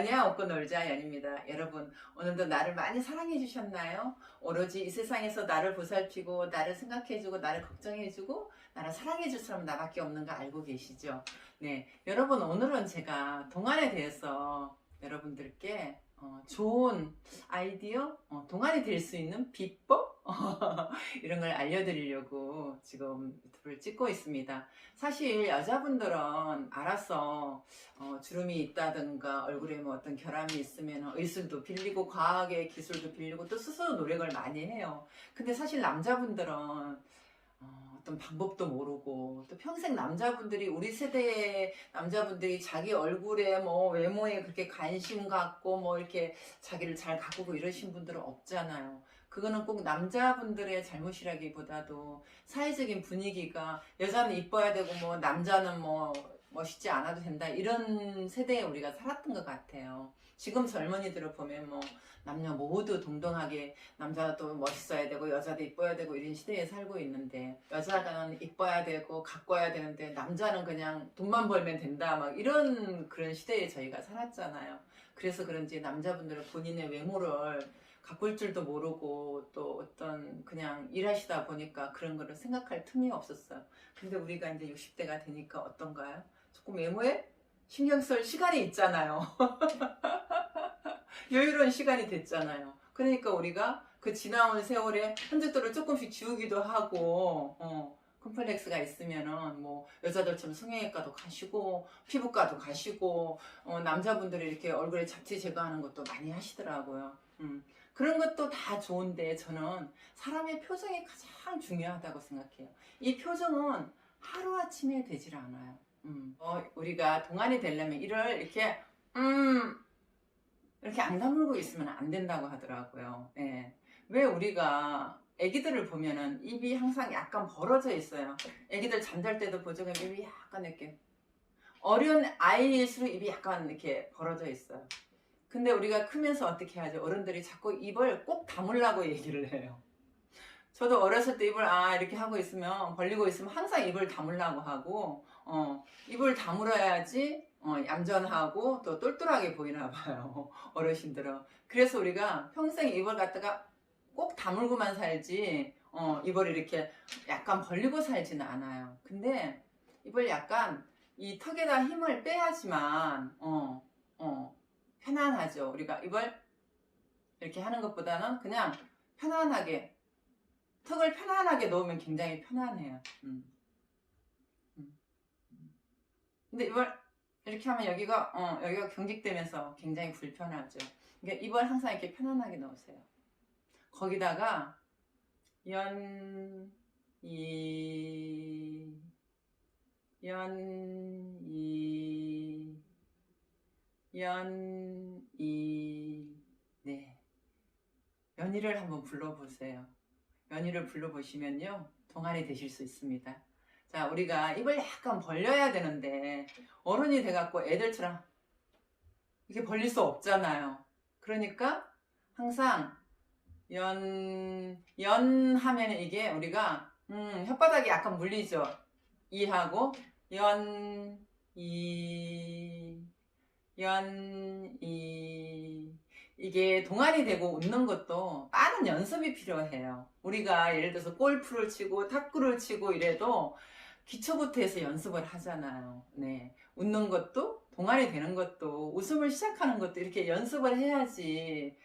연이야 웃고 놀자 연입니다. 여러분 오늘도 나를 많이 사랑해 주셨나요? 오로지 이 세상에서 나를 보살피고 나를 생각해주고 나를 걱정해주고 나를 사랑해 줄 사람은 나밖에 없는 거 알고 계시죠? 네, 여러분 오늘은 제가 동안에 대해서 여러분들께 좋은 아이디어, 동안이 될 수 있는 비법 이런 걸 알려드리려고 지금 유튜브를 찍고 있습니다. 사실 여자분들은 알아서 주름이 있다든가 얼굴에 뭐 어떤 결함이 있으면 의술도 빌리고 과학의 기술도 빌리고 또 스스로 노력을 많이 해요. 근데 사실 남자분들은 어떤 방법도 모르고 또 평생 남자분들이 우리 세대의 남자분들이 자기 얼굴에 뭐 외모에 그렇게 관심 갖고 뭐 이렇게 자기를 잘 가꾸고 이러신 분들은 없잖아요. 그거는 꼭 남자분들의 잘못이라기보다도 사회적인 분위기가 여자는 이뻐야 되고 뭐 남자는 뭐 멋있지 않아도 된다 이런 세대에 우리가 살았던 것 같아요. 지금 젊은이들을 보면 뭐 남녀 모두 동등하게 남자도 멋있어야 되고 여자도 이뻐야 되고 이런 시대에 살고 있는데 여자는 이뻐야 되고 가꿔야 되는데 남자는 그냥 돈만 벌면 된다 막 이런 그런 시대에 저희가 살았잖아요. 그래서 그런지 남자분들은 본인의 외모를 가꿀 줄도 모르고 또 어떤 그냥 일하시다 보니까 그런 거를 생각할 틈이 없었어요. 근데 우리가 이제 60대가 되니까 어떤가요? 조금 외모에 신경 쓸 시간이 있잖아요. 여유로운 시간이 됐잖아요. 그러니까 우리가 그 지나온 세월에 흔적들을 조금씩 지우기도 하고, 컴플렉스가 있으면은 뭐 여자들처럼 성형외과도 가시고 피부과도 가시고 남자분들이 이렇게 얼굴에 잡티 제거하는 것도 많이 하시더라고요. 그런 것도 다 좋은데 저는 사람의 표정이 가장 중요하다고 생각해요. 이 표정은 하루아침에 되질 않아요. 우리가 동안이 되려면 이를 이렇게 안 다물고 있으면 안 된다고 하더라고요. 예. 왜 우리가 애기들을 보면은 입이 항상 약간 벌어져 있어요. 애기들 잠잘 때도 보조개 입이 약간 이렇게 어린 아이일수록 입이 약간 이렇게 벌어져 있어요. 근데 우리가 크면서 어떻게 하죠? 어른들이 자꾸 입을 꼭 다물라고 얘기를 해요. 저도 어렸을 때 입을 이렇게 하고 있으면 벌리고 있으면 항상 입을 다물라고 하고 입을 다물어야지 얌전하고 또 똘똘하게 보이나 봐요. 어르신들은. 그래서 우리가 평생 입을 갖다가 꼭 다물고만 살지 입을 이렇게 약간 벌리고 살지는 않아요. 근데 입을 약간 이 턱에다 힘을 빼야지만 편안하죠. 우리가 입을 이렇게 하는 것보다는 그냥 편안하게 턱을 편안하게 넣으면 굉장히 편안해요. 근데 이걸 이렇게 하면 여기가 경직되면서 굉장히 불편하죠. 그러니까 입을 항상 이렇게 편안하게 넣으세요. 거기다가 연, 이, 연, 이, 연, 이, 네. 연희를 한번 불러보세요. 연희를 불러보시면요 동안이 되실 수 있습니다. 자, 우리가 입을 약간 벌려야 되는데 어른이 돼갖고 애들처럼 이렇게 벌릴 수 없잖아요. 그러니까 항상 연 하면 이게 우리가 혓바닥이 약간 물리죠. 이하고 연, 이, 연, 이 이게 동안이 되고 웃는 것도 빠른 연습이 필요해요. 우리가 예를 들어서 골프를 치고 탁구를 치고 이래도 기초부터 해서 연습을 하잖아요. 네. 웃는 것도 동안이 되는 것도 웃음을 시작하는 것도 이렇게 연습을 해야지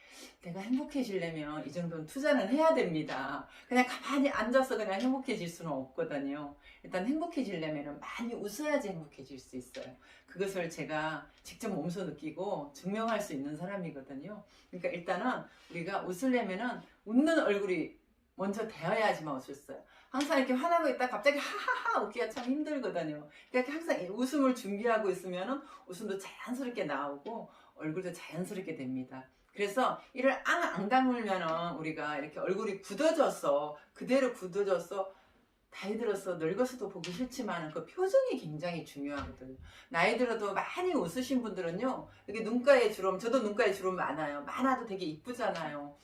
내가 행복해지려면 이 정도는 투자는 해야 됩니다. 그냥 가만히 앉아서 그냥 행복해질 수는 없거든요. 일단 행복해지려면 많이 웃어야지 행복해질 수 있어요. 그것을 제가 직접 몸소 느끼고 증명할 수 있는 사람이거든요. 그러니까 일단은 우리가 웃으려면은 웃는 얼굴이 먼저 되어야지만 웃을 수 있어요. 항상 이렇게 화나고 있다 갑자기 하하하 웃기가 참 힘들거든요. 그러니까 항상 웃음을 준비하고 있으면은 웃음도 자연스럽게 나오고 얼굴도 자연스럽게 됩니다. 그래서 이를 앙 다물면은 우리가 이렇게 얼굴이 굳어져서 그대로 굳어져서 나이 들어서 늙어서도 보기 싫지만 그 표정이 굉장히 중요하거든요. 나이 들어도 많이 웃으신 분들은요 여기 눈가에 주름, 저도 눈가에 주름 많아도 되게 이쁘잖아요.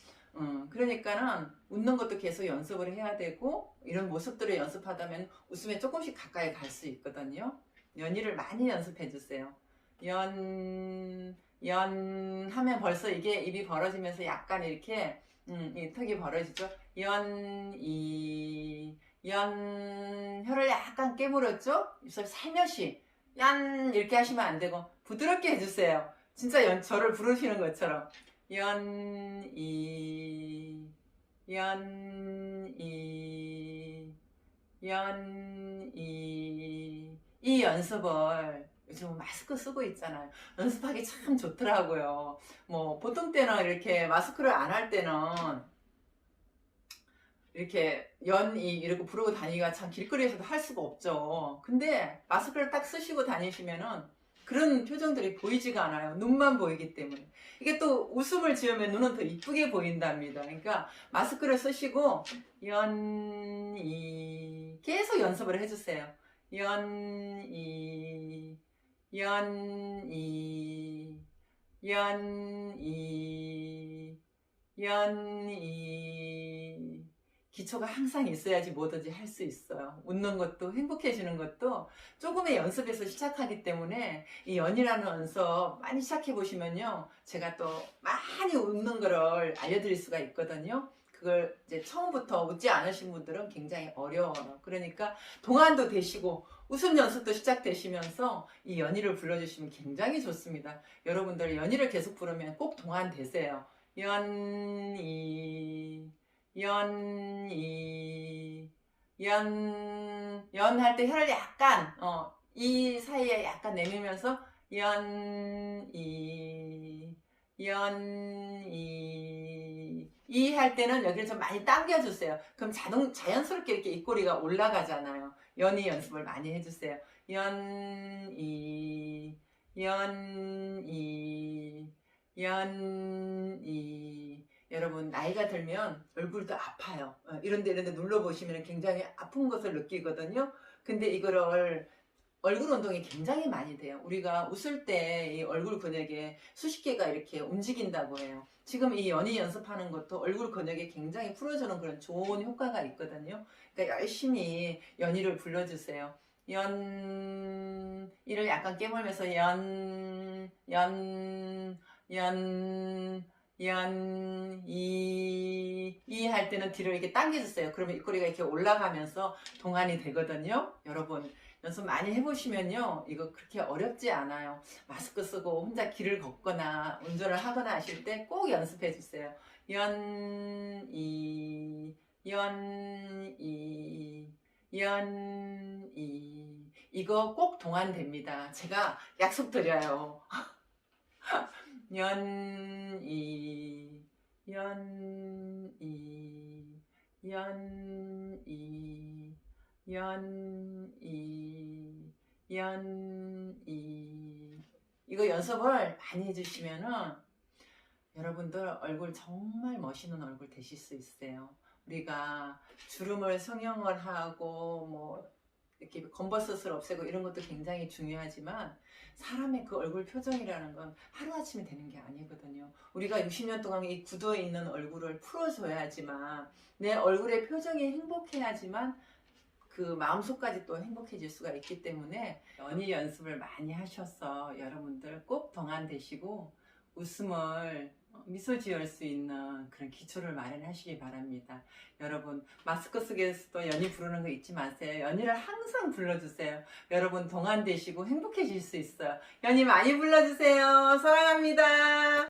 그러니까는 웃는 것도 계속 연습을 해야 되고 이런 모습들을 연습하다면 웃음에 조금씩 가까이 갈 수 있거든요. 연희를 많이 연습해 주세요. 연, 연 하면 벌써 이게 입이 벌어지면서 약간 이렇게 이 턱이 벌어지죠. 혀를 약간 깨물었죠. 입술 살며시 이렇게 하시면 안 되고 부드럽게 해주세요. 진짜 저를 부르시는 것처럼 연이 연이 연이 이 연습을 요즘 마스크 쓰고 있잖아요. 연습하기 참 좋더라고요. 뭐 보통 때는 이렇게 마스크를 안 할 때는 이렇게 연이 이렇게 부르고 다니기가 참 길거리에서도 할 수가 없죠. 근데 마스크를 딱 쓰시고 다니시면은 그런 표정들이 보이지가 않아요. 눈만 보이기 때문에. 이게 또 웃음을 지으면 눈은 더 이쁘게 보인답니다. 그러니까 마스크를 쓰시고 연이 계속 연습을 해주세요. 연이 연이 연이 연이 기초가 항상 있어야지 뭐든지 할 수 있어요. 웃는 것도 행복해지는 것도 조금의 연습에서 시작하기 때문에 이 연이라는 연습 많이 시작해 보시면요. 제가 또 많이 웃는 거를 알려드릴 수가 있거든요. 그걸 이제 처음부터 웃지 않으신 분들은 굉장히 어려워요. 그러니까 동안도 되시고 웃음 연습도 시작되시면서 이 연희를 불러주시면 굉장히 좋습니다. 여러분들 연희를 계속 부르면 꼭 동안 되세요. 연이 연이 연 할 때 혀를 약간 이 사이에 약간 내밀면서 연이 이 할 때는 여기를 좀 많이 당겨주세요. 그럼 자연스럽게 이렇게 입꼬리가 올라가잖아요. 연이 연습을 많이 해주세요. 연이 여러분 나이가 들면 얼굴도 아파요. 이런데 눌러보시면 굉장히 아픈 것을 느끼거든요. 근데 이거를 얼굴 운동이 굉장히 많이 돼요. 우리가 웃을 때 이 얼굴 근육에 수십 개가 이렇게 움직인다고 해요. 지금 이 연희 연습하는 것도 얼굴 근육에 굉장히 풀어주는 그런 좋은 효과가 있거든요. 그러니까 열심히 연희를 불러주세요. 이를 약간 깨물면서 이 할 때는 뒤로 이렇게 당겨주세요. 그러면 입꼬리가 이렇게 올라가면서 동안이 되거든요. 여러분 연습 많이 해보시면요. 이거 그렇게 어렵지 않아요. 마스크 쓰고 혼자 길을 걷거나 운전을 하거나 하실 때 꼭 연습해 주세요. 연이 이거 꼭 동안됩니다. 제가 약속드려요. 연이 연이 연이 연이 이거 연습을 많이 해주시면은 여러분들 얼굴 정말 멋있는 얼굴 되실 수 있어요. 우리가 주름을 성형을 하고 뭐 이렇게 검버섯을 없애고 이런 것도 굉장히 중요하지만 사람의 그 얼굴 표정이라는 건 하루아침에 되는 게 아니거든요. 우리가 60년 동안 이 굳어 있는 얼굴을 풀어줘야지만 내 얼굴의 표정이 행복해야지만 그 마음속까지 또 행복해질 수가 있기 때문에 연희 연습을 많이 하셔서 여러분들 꼭 동안되시고 웃음을 미소 지을 수 있는 그런 기초를 마련하시기 바랍니다. 여러분 마스크 속에서도 연희 부르는 거 잊지 마세요. 연희를 항상 불러주세요. 여러분 동안되시고 행복해질 수 있어요. 연희 많이 불러주세요. 사랑합니다.